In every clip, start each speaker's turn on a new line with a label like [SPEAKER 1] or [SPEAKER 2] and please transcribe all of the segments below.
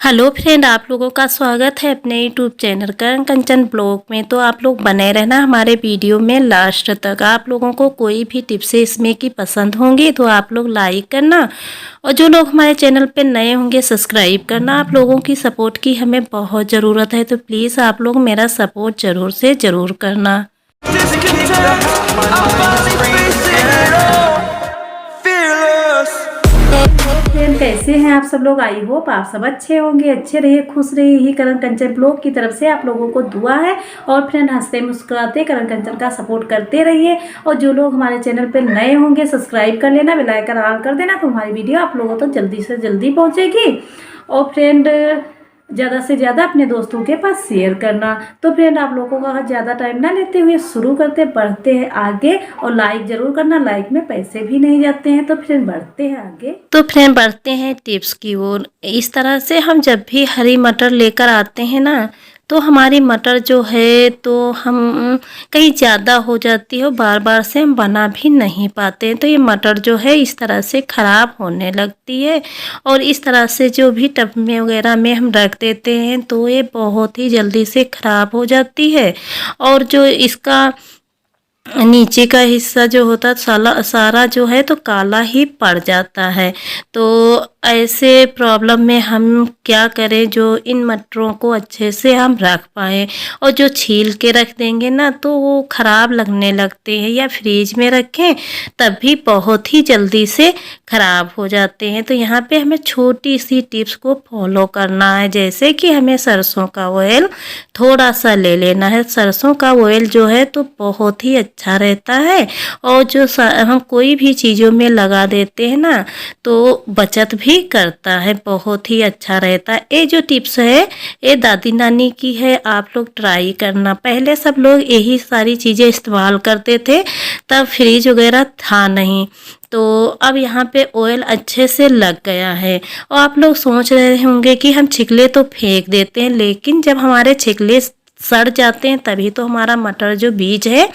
[SPEAKER 1] Hello friend, आप लोगों का स्वागत है अपने यूट्यूब चैनल करण कंचन ब्लॉग में। तो आप लोग बने रहना हमारे वीडियो में लास्ट तक। आप लोगों को कोई भी टिप्स इसमें की पसंद होंगी तो आप लोग लाइक करना, और जो लोग हमारे चैनल पे नए होंगे सब्सक्राइब करना। आप लोगों की सपोर्ट की हमें बहुत ज़रूरत है, तो प्लीज़ आप लोग मेरा सपोर्ट ज़रूर से ज़रूर करना। फ्रेंड, कैसे हैं आप सब लोग? आई होप आप सब अच्छे होंगे, अच्छे रहिए, खुश रहिए। यही करण कंचन ब्लॉग की तरफ से आप लोगों को दुआ है। और फ्रेंड, हंसते मुस्कुराते करण कंचन का सपोर्ट करते रहिए। और जो लोग हमारे चैनल पे नए होंगे सब्सक्राइब कर लेना, बेल आइकन ऑन कर देना, तो हमारी वीडियो आप लोगों तक जल्दी से जल्दी पहुँचेगी। और फ्रेंड, ज़्यादा से ज़्यादा अपने दोस्तों के पास शेयर करना। तो फ्रेंड, आप लोगों का ज़्यादा टाइम ना लेते हुए शुरू करते बढ़ते हैं आगे। और लाइक ज़रूर करना, लाइक में पैसे भी नहीं जाते हैं। तो फ्रेंड, बढ़ते हैं आगे। तो फ्रेंड, बढ़ते हैं टिप्स की ओर। इस तरह से हम जब भी हरी मटर लेकर आते हैं ना, तो हमारी मटर जो है तो हम कहीं ज़्यादा हो जाती है, बार बार से हम बना भी नहीं पाते हैं। तो ये मटर जो है इस तरह से ख़राब होने लगती है। और इस तरह से जो भी टब में वगैरह में हम रख देते हैं तो ये बहुत ही जल्दी से ख़राब हो जाती है। और जो इसका नीचे का हिस्सा जो होता है सारा जो है तो काला ही पड़ जाता है। तो ऐसे प्रॉब्लम में हम क्या करें, जो इन मटरों को अच्छे से हम रख पाएँ। और जो छील के रख देंगे ना तो वो ख़राब लगने लगते हैं, या फ्रिज में रखें तब भी बहुत ही जल्दी से ख़राब हो जाते हैं। तो यहाँ पे हमें छोटी सी टिप्स को फॉलो करना है, जैसे कि हमें सरसों का ऑयल थोड़ा सा ले लेना है। सरसों का ऑयल जो है तो बहुत ही अच्छा रहता है। और जो हम कोई भी चीज़ों में लगा देते हैं ना तो बचत भी करता है, बहुत ही अच्छा रहता है। ये जो टिप्स है ये दादी नानी की है, आप लोग ट्राई करना। पहले सब लोग यही सारी चीज़ें इस्तेमाल करते थे, तब फ्रिज वगैरह था नहीं। तो अब यहाँ पे ऑयल अच्छे से लग गया है। और आप लोग सोच रहे होंगे कि हम छिकले तो फेंक देते हैं, लेकिन जब हमारे छिकले सड़ जाते हैं तभी तो हमारा मटर जो बीज है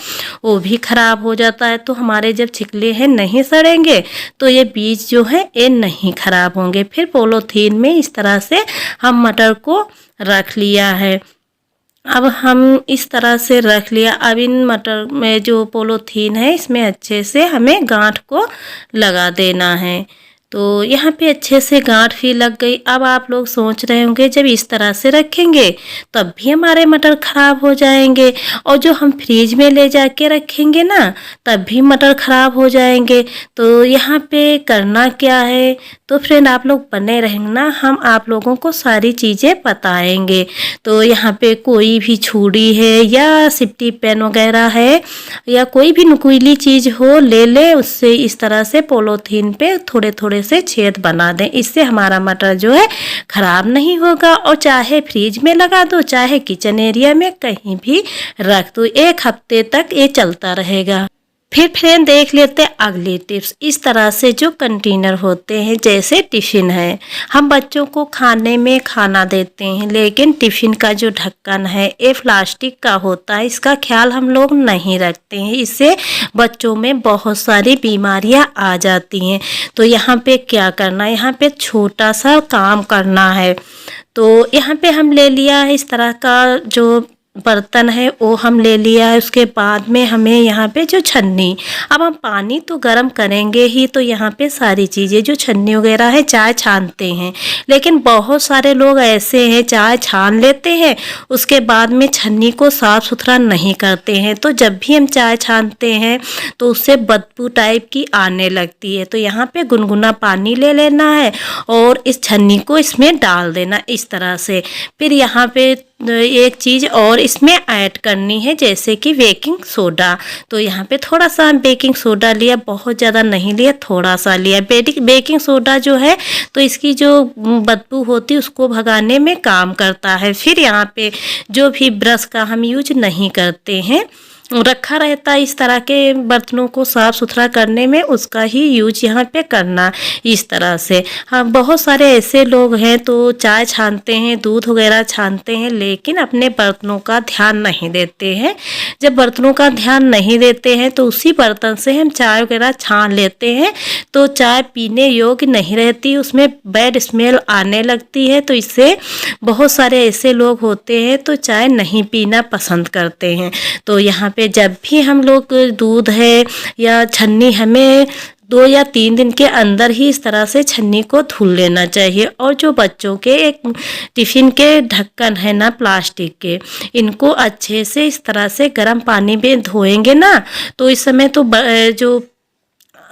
[SPEAKER 1] वो भी खराब हो जाता है। तो हमारे जब छिकले हैं नहीं सड़ेंगे तो ये बीज जो है ये नहीं खराब होंगे। फिर पॉलीथीन में इस तरह से हम मटर को रख लिया है। अब हम इस तरह से रख लिया। अब इन मटर में जो पॉलीथीन है इसमें अच्छे से हमें गांठ को लगा देना है। तो यहाँ पे अच्छे से गांठ भी लग गई। अब आप लोग सोच रहे होंगे जब इस तरह से रखेंगे तब भी हमारे मटर ख़राब हो जाएंगे, और जो हम फ्रिज में ले जाके रखेंगे ना तब भी मटर ख़राब हो जाएंगे। तो यहाँ पे करना क्या है, तो फ्रेंड आप लोग बने रहना, हम आप लोगों को सारी चीज़ें बताएंगे। तो यहाँ पे कोई भी छुरी है या सिफ्टी पेन वगैरह है या कोई भी नुकीली चीज़ हो ले ले, उससे इस तरह से पॉलीथीन पे थोड़े थोड़े से छेद बना दें। इससे हमारा मटर जो है ख़राब नहीं होगा। और चाहे फ्रिज में लगा दो चाहे किचन एरिया में कहीं भी रख दो, 1 हफ्ते तक ये चलता रहेगा। फिर फ्रेंड देख लेते हैं अगली टिप्स। इस तरह से जो कंटेनर होते हैं जैसे टिफ़िन है, हम बच्चों को खाने में खाना देते हैं, लेकिन टिफ़िन का जो ढक्कन है ये प्लास्टिक का होता है, इसका ख्याल हम लोग नहीं रखते हैं। इससे बच्चों में बहुत सारी बीमारियां आ जाती हैं। तो यहाँ पे क्या करना है, यहाँ पे छोटा सा काम करना है। तो यहाँ पे हम ले लिया है इस तरह का जो बर्तन है वो हम ले लिया है। उसके बाद में हमें यहाँ पे जो छन्नी, अब हम पानी तो गर्म करेंगे ही, तो यहाँ पे सारी चीज़ें जो छन्नी वगैरह है चाय छानते हैं, लेकिन बहुत सारे लोग ऐसे हैं चाय छान लेते हैं उसके बाद में छन्नी को साफ़ सुथरा नहीं करते हैं। तो जब भी हम चाय छानते हैं तो उससे बदबू टाइप की आने लगती है। तो यहाँ पे गुनगुना पानी ले लेना है और इस छन्नी को इसमें डाल देना इस तरह से। फिर यहाँ पे एक चीज़ और इसमें ऐड करनी है, जैसे कि बेकिंग सोडा। तो यहाँ पे थोड़ा सा बेकिंग सोडा लिया, बहुत ज़्यादा नहीं लिया, थोड़ा सा लिया। बेकिंग सोडा जो है तो इसकी जो बदबू होती है उसको भगाने में काम करता है। फिर यहाँ पे जो भी ब्रश का हम यूज नहीं करते हैं रखा रहता है इस तरह के बर्तनों को साफ़ सुथरा करने में, उसका ही यूज यहाँ पे करना इस तरह से। हाँ, बहुत सारे ऐसे लोग हैं तो चाय छानते हैं, दूध वगैरह छानते हैं, लेकिन अपने बर्तनों का ध्यान नहीं देते हैं। जब बर्तनों का ध्यान नहीं देते हैं तो उसी बर्तन से हम चाय वगैरह छान लेते हैं तो चाय पीने योग्य नहीं रहती, उसमें बैड स्मेल आने लगती है। तो इससे बहुत सारे ऐसे लोग होते हैं तो चाय नहीं पीना पसंद करते हैं। तो यहाँ पे जब भी हम लोग दूध है या छन्नी, हमें 2 या 3 दिन के अंदर ही इस तरह से छन्नी को धुल लेना चाहिए। और जो बच्चों के एक टिफ़िन के ढक्कन है ना प्लास्टिक के, इनको अच्छे से इस तरह से गर्म पानी में धोएंगे ना, तो इस समय तो जो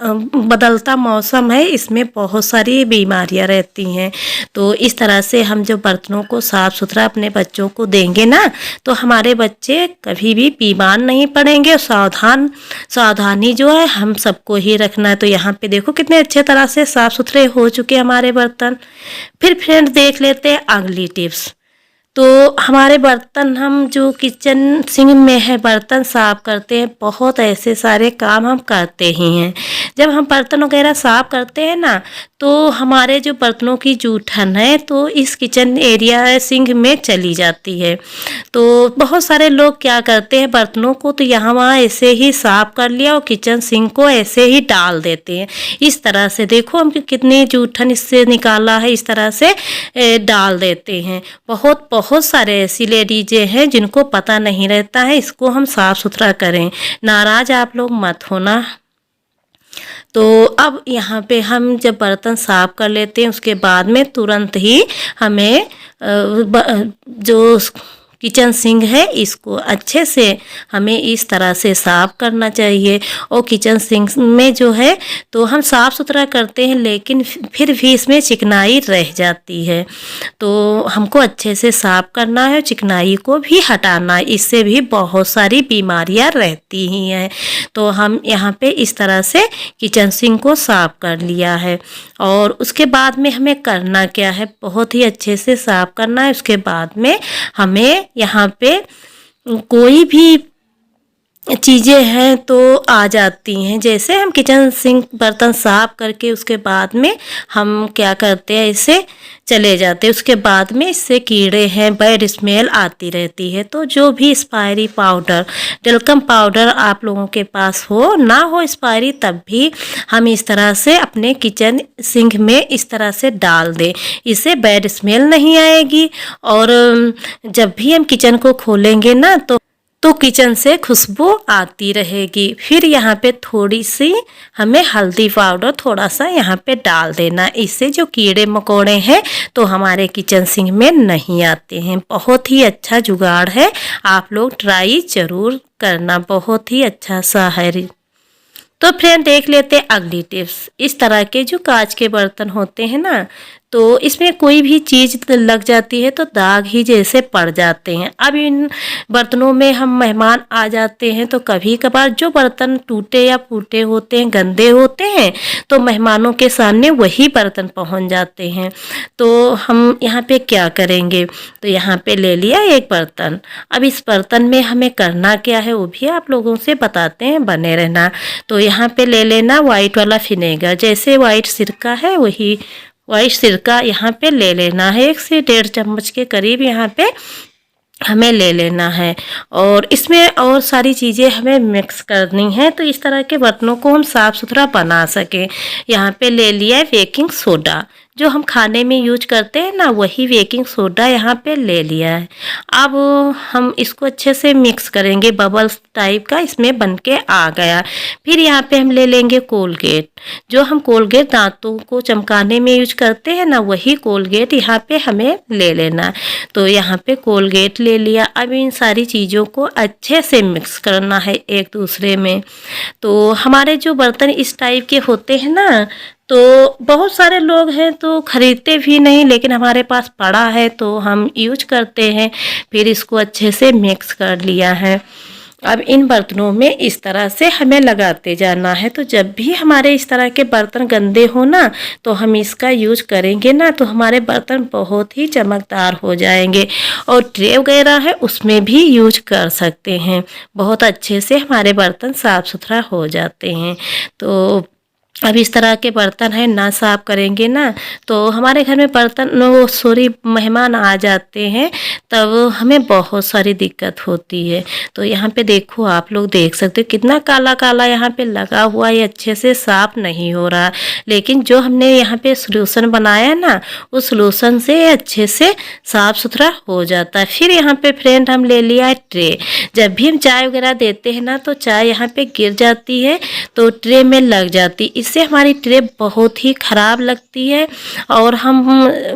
[SPEAKER 1] बदलता मौसम है इसमें बहुत सारी बीमारियां रहती हैं। तो इस तरह से हम जो बर्तनों को साफ़ सुथरा अपने बच्चों को देंगे ना, तो हमारे बच्चे कभी भी बीमार नहीं पड़ेंगे। सावधानी जो है हम सबको ही रखना है। तो यहाँ पे देखो कितने अच्छे तरह से साफ़ सुथरे हो चुके हमारे बर्तन। फिर फ्रेंड्स देख लेते हैं अगली टिप्स। तो हमारे बर्तन, हम जो किचन सिंक में है बर्तन साफ़ करते हैं, बहुत ऐसे सारे काम हम करते ही हैं। जब हम बर्तन वगैरह साफ़ करते हैं ना, तो हमारे जो बर्तनों की जूठन है तो इस किचन एरिया सिंक में चली जाती है। तो बहुत सारे लोग क्या करते हैं, बर्तनों को तो यहाँ वहाँ ऐसे ही साफ़ कर लिया और किचन सिंक को ऐसे ही डाल देते हैं। इस तरह से देखो हम कितनी जूठन इससे निकाला है, इस तरह से डाल देते हैं। बहुत सारे ऐसी लेडीजें हैं जिनको पता नहीं रहता है, इसको हम साफ़ सुथरा करें। नाराज़ आप लोग मत होना। तो अब यहाँ पे हम जब बर्तन साफ़ कर लेते हैं उसके बाद में तुरंत ही हमें जो किचन सिंक है इसको अच्छे से हमें इस तरह से साफ़ करना चाहिए। और किचन सिंक में जो है तो हम साफ़ सुथरा करते हैं, लेकिन फिर भी इसमें चिकनाई रह जाती है। तो हमको अच्छे से साफ़ करना है, चिकनाई को भी हटाना है, इससे भी बहुत सारी बीमारियां रहती ही हैं। तो हम यहाँ पे इस तरह से किचन सिंक को साफ़ कर लिया है। और उसके बाद में हमें करना क्या है, बहुत ही अच्छे से साफ़ करना है। उसके बाद में हमें यहाँ पे कोई भी चीज़ें हैं तो आ जाती हैं, जैसे हम किचन सिंक बर्तन साफ़ करके उसके बाद में हम क्या करते हैं, इसे चले जाते हैं। उसके बाद में इससे कीड़े हैं, बैड स्मेल आती रहती है। तो जो भी एक्सपायरी पाउडर, टेल्कम पाउडर आप लोगों के पास हो ना हो एक्सपायरी, तब भी हम इस तरह से अपने किचन सिंक में इस तरह से डाल दें, इससे बैड स्मेल नहीं आएगी। और जब भी हम किचन को खोलेंगे ना तो किचन से खुशबू आती रहेगी। फिर यहाँ पे थोड़ी सी हमें हल्दी पाउडर थोड़ा सा यहाँ पे डाल देना, इससे जो कीड़े मकोड़े हैं तो हमारे किचन सिंक में नहीं आते हैं। बहुत ही अच्छा जुगाड़ है, आप लोग ट्राई ज़रूर करना, बहुत ही अच्छा सा है। तो फ्रेंड देख लेते हैं अगली टिप्स। इस तरह के जो कांच के बर्तन होते हैं ना, तो इसमें कोई भी चीज़ लग जाती है तो दाग ही जैसे पड़ जाते हैं। अब इन बर्तनों में हम मेहमान आ जाते हैं तो कभी कभार जो बर्तन टूटे या फूटे होते हैं, गंदे होते हैं, तो मेहमानों के सामने वही बर्तन पहुंच जाते हैं। तो हम यहाँ पे क्या करेंगे, तो यहाँ पे ले लिया एक बर्तन। अब इस बर्तन में हमें करना क्या है वो भी आप लोगों से बताते हैं, बने रहना। तो यहाँ पे ले लेना वाइट वाला विनेगर, जैसे वाइट सिरका है वही वाइट सिरका यहाँ पे ले लेना है। 1 से 1.5 चम्मच के करीब यहाँ पे हमें ले लेना है। और इसमें और सारी चीज़ें हमें मिक्स करनी है तो इस तरह के बर्तनों को हम साफ़ सुथरा बना सकें। यहाँ पे ले लिया है बेकिंग सोडा, जो हम खाने में यूज करते हैं ना, वही बेकिंग सोडा यहाँ पे ले लिया है। अब हम इसको अच्छे से मिक्स करेंगे, बबल्स टाइप का इसमें बन के आ गया। फिर यहाँ पे हम ले लेंगे कोलगेट, जो हम कोलगेट दांतों को चमकाने में यूज करते हैं ना, वही कोलगेट यहाँ पे हमें ले लेना। तो यहाँ पे कोलगेट ले लिया। अब इन सारी चीज़ों को अच्छे से मिक्स करना है एक दूसरे में। तो हमारे जो बर्तन इस टाइप के होते हैं ना, तो बहुत सारे लोग हैं तो ख़रीदते भी नहीं, लेकिन हमारे पास पड़ा है तो हम यूज करते हैं। फिर इसको अच्छे से मिक्स कर लिया है। अब इन बर्तनों में इस तरह से हमें लगाते जाना है। तो जब भी हमारे इस तरह के बर्तन गंदे हो ना, तो हम इसका यूज करेंगे ना, तो हमारे बर्तन बहुत ही चमकदार हो जाएंगे। और ट्रे वगैरह है उसमें भी यूज कर सकते हैं, बहुत अच्छे से हमारे बर्तन साफ सुथरा हो जाते हैं। तो अब इस तरह के बर्तन है ना साफ करेंगे ना, तो हमारे घर में बर्तन वो सॉरी मेहमान आ जाते हैं, तब हमें बहुत सारी दिक्कत होती है। तो यहाँ पे देखो, आप लोग देख सकते हो कितना काला काला यहाँ पे लगा हुआ है, अच्छे से साफ नहीं हो रहा। लेकिन जो हमने यहाँ पे सोल्यूशन बनाया ना, उस सोल्यूशन से अच्छे से साफ सुथरा हो जाता है। फिर यहाँ पे फ्रेंड हम ले लिया है ट्रे। जब भी हम चाय वगैरह देते हैं ना, तो चाय यहाँ पे गिर जाती है तो ट्रे में लग जाती, इससे हमारी ट्रे बहुत ही ख़राब लगती है और हम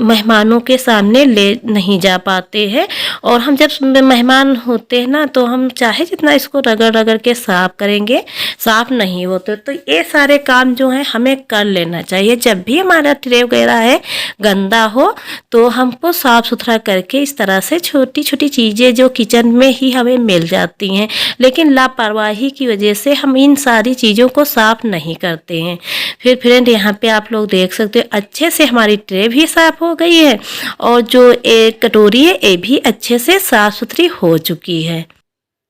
[SPEAKER 1] मेहमानों के सामने ले नहीं जा पाते हैं। और हम जब मेहमान होते हैं ना, तो हम चाहे जितना इसको रगड़ रगड़ के साफ़ करेंगे, साफ़ नहीं होते। तो ये सारे काम जो हैं हमें कर लेना चाहिए। जब भी हमारा ट्रे वगैरह है गंदा हो, तो हमको साफ़ सुथरा करके इस तरह से छोटी छोटी चीज़ें जो किचन में ही हमें मिल जाती हैं, लेकिन लापरवाही की वजह से हम इन सारी चीज़ों को साफ़ नहीं करते हैं। फिर फ्रेंड यहाँ पे आप लोग देख सकते हो अच्छे से हमारी ट्रे भी साफ़ हो गई है और जो एक कटोरी है ये भी अच्छे से साफ़ सुथरी हो चुकी है।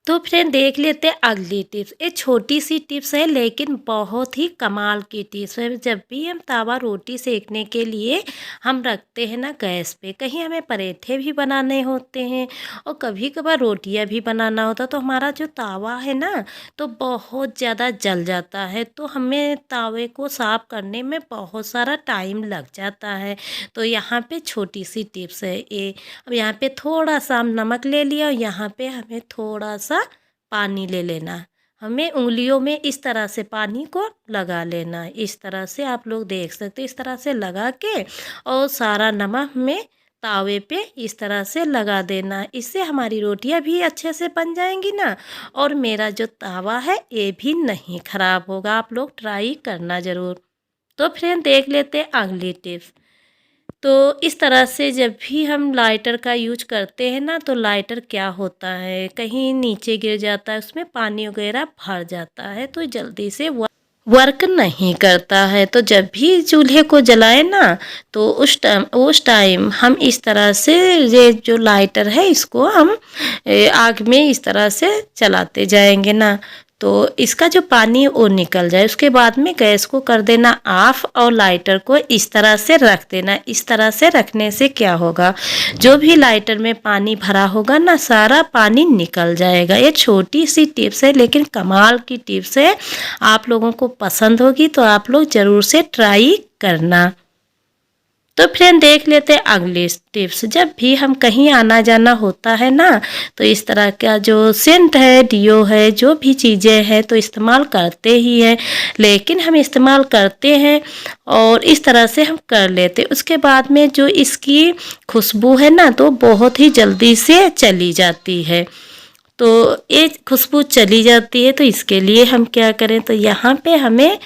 [SPEAKER 1] तो फ्रेंड देख लेते हैं अगली टिप्स। ये छोटी सी टिप्स है लेकिन बहुत ही कमाल की टिप्स है। जब भी हम तावा रोटी सेकने के लिए हम रखते हैं ना गैस पे, कहीं हमें पराठे भी बनाने होते हैं और कभी कभार रोटियां भी बनाना होता, तो हमारा जो तावा है ना तो बहुत ज़्यादा जल जाता है, तो हमें तावे को साफ करने में बहुत सारा टाइम लग जाता है। तो यहाँ पे छोटी सी टिप्स है ये। अब यहाँ पे थोड़ा सा हम नमक ले लिया और यहाँ पे हमें थोड़ा सा पानी ले लेना। हमें उंगलियों में इस तरह से पानी को लगा लेना। इस तरह से आप लोग देख सकते हैं, इस तरह से लगा के और सारा नमक में तावे पे इस तरह से लगा देना। इससे हमारी रोटियां भी अच्छे से बन जाएंगी ना, और मेरा जो तावा है ये भी नहीं ख़राब होगा। आप लोग ट्राई करना ज़रूर। तो फ्रेंड देख लेते हैं अगली टिप्स। तो इस तरह से जब भी हम लाइटर का यूज करते हैं ना, तो लाइटर क्या होता है, कहीं नीचे गिर जाता है, उसमें पानी वगैरह भर जाता है, तो जल्दी से वर्क नहीं करता है। तो जब भी चूल्हे को जलाए ना, तो उस टाइम हम इस तरह से ये जो लाइटर है इसको हम आग में इस तरह से चलाते जाएंगे ना, तो इसका जो पानी वो निकल जाए। उसके बाद में गैस को कर देना ऑफ और लाइटर को इस तरह से रख देना। इस तरह से रखने से क्या होगा, जो भी लाइटर में पानी भरा होगा ना, सारा पानी निकल जाएगा। ये छोटी सी टिप्स है लेकिन कमाल की टिप्स है। आप लोगों को पसंद होगी तो आप लोग ज़रूर से ट्राई करना। तो फ्रेंड देख लेते हैं अगली टिप्स। जब भी हम कहीं आना जाना होता है ना, तो इस तरह का जो सेंट है, डियो है, जो भी चीज़ें हैं तो इस्तेमाल करते ही हैं। लेकिन हम इस्तेमाल करते हैं और इस तरह से हम कर लेते, उसके बाद में जो इसकी खुशबू है ना तो बहुत ही जल्दी से चली जाती है। तो ये खुशबू चली जाती है, तो इसके लिए हम क्या करें, तो यहाँ पे हमें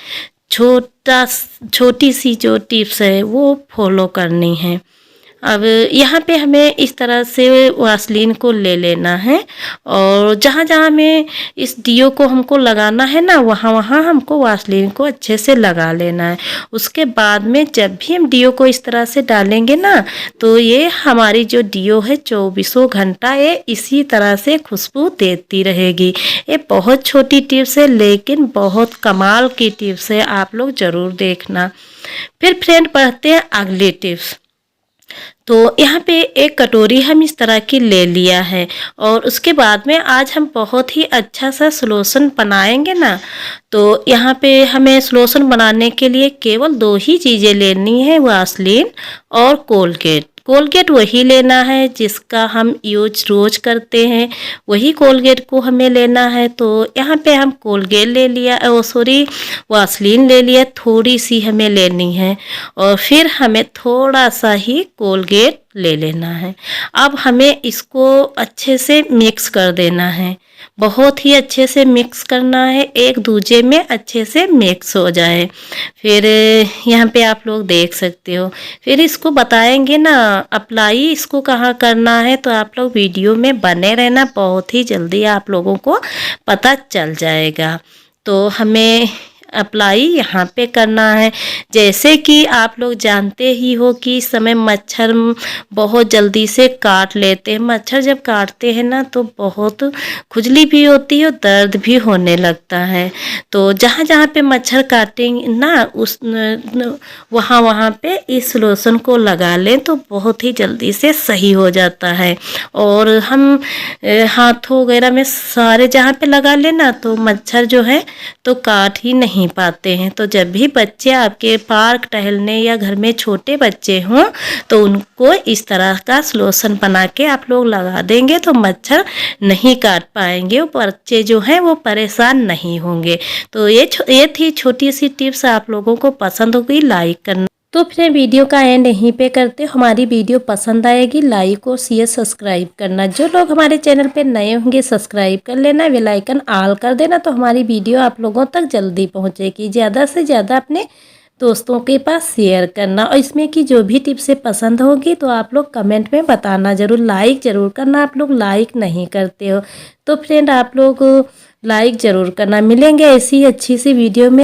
[SPEAKER 1] छोटी सी जो टिप्स है वो फॉलो करनी है। अब यहाँ पे हमें इस तरह से वासलीन को ले लेना है और जहाँ जहाँ में इस डियो को हमको लगाना है ना, वहाँ वहाँ हमको वासलीन को अच्छे से लगा लेना है। उसके बाद में जब भी हम डियो को इस तरह से डालेंगे ना, तो ये हमारी जो डियो है 24 घंटा ये इसी तरह से खुशबू देती रहेगी। ये बहुत छोटी टिप्स है लेकिन बहुत कमाल की टिप्स है, आप लोग ज़रूर देखना। फिर फ्रेंड बढ़ते हैं अगली टिप्स। तो यहाँ पे एक कटोरी हम इस तरह की ले लिया है और उसके बाद में आज हम बहुत ही अच्छा सा सोल्यूशन बनाएंगे ना। तो यहाँ पे हमें सोल्यूशन बनाने के लिए केवल 2 ही चीज़ें लेनी है, वासलीन और कोलगेट। कोलगेट वही लेना है जिसका हम यूज रोज करते हैं, वही कोलगेट को हमें लेना है। तो यहाँ पे हम कोलगेट ले लिया, वासलीन ले लिया, थोड़ी सी हमें लेनी है और फिर हमें थोड़ा सा ही कोलगेट
[SPEAKER 2] ले लेना है। अब हमें इसको अच्छे से मिक्स कर देना है, बहुत ही अच्छे से मिक्स करना है, एक दूजे में अच्छे से मिक्स हो जाए। फिर यहाँ पे आप लोग देख सकते हो। फिर इसको बताएंगे ना अप्लाई इसको कहाँ करना है, तो आप लोग वीडियो में बने रहना, बहुत ही जल्दी आप लोगों को पता चल जाएगा। तो हमें अप्लाई यहाँ पे करना है। जैसे कि आप लोग जानते ही हो कि इस समय मच्छर बहुत जल्दी से काट लेते हैं। मच्छर जब काटते हैं ना तो बहुत खुजली भी होती है और दर्द भी होने लगता है। तो जहाँ जहाँ पे मच्छर काटेंगे ना उस वहाँ वहाँ पे इस लोशन को लगा लें तो बहुत ही जल्दी से सही हो जाता है। और हम हाथों वगैरह में सारे जहाँ पे लगा लेना तो मच्छर जो है तो काट ही नहीं पाते हैं। तो जब भी बच्चे आपके पार्क टहलने या घर में छोटे बच्चे हों तो उनको इस तरह का लोशन बना के आप लोग लगा देंगे तो मच्छर नहीं काट पाएंगे, बच्चे जो हैं वो परेशान नहीं होंगे। तो ये थी छोटी सी टिप्स, आप लोगों को पसंद होगी लाइक करना। तो फिर वीडियो का एंड यहीं पे करते। हमारी वीडियो पसंद आएगी लाइक और शेयर सब्सक्राइब करना। जो लोग हमारे चैनल पे नए होंगे सब्सक्राइब कर लेना, बेल आइकन ऑल कर देना, तो हमारी वीडियो आप लोगों तक जल्दी पहुंचेगी। ज़्यादा से ज़्यादा अपने दोस्तों के पास शेयर करना, और इसमें की जो भी टिप्सें पसंद होगी तो आप लोग कमेंट में बताना ज़रूर, लाइक ज़रूर करना। आप लोग लाइक नहीं करते हो तो फ्रेंड आप लोग लाइक ज़रूर करना। मिलेंगे ऐसी अच्छी सी वीडियो में।